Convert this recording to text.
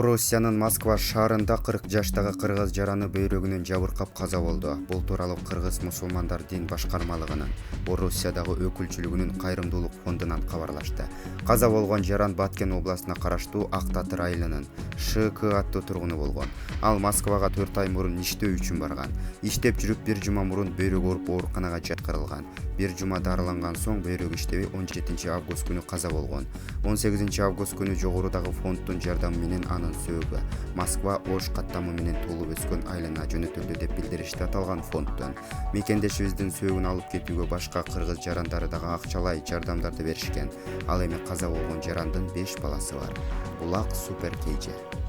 Орусиянын Москва шаарында 40 жаштагы кыргыз жараны бөйрөгүнөн жабыркап каза болду. Бул тууралуу Кыргыз мусулмандар дин башкармалыгынын Орусиядагы өкүлчүлүгүнүн кайрымдуулук фондунан кабарлашты. Каза болгон жаран Баткен областына караштуу Ак Таты районунун ШК аттуу тургуну болгон. Ал Москвага 4 ай мурун иштөө үчүн барган. Иштеп жүрүп 1 жума мурун бөйрөгү ооруп ооруканага жаткырылган. 1 жума дарыланган соң бөйрөк иштеби 17 август күнү каза болгон. 18 август күнү жогорудагы фонддун жардамы менен анын сөөгү Москва Ош каттамы менен толуп өскөн айлана жөнөтүлдү деп билдиришти аталган фонддон. Мекендешибиздин сөөгүн алып кетүүгө башка кыргыз жарандары дагы акчалай жардамдарды беришкен. Ал эми каза болгон жарандын 5 баласы бар. Булак Супер KJ.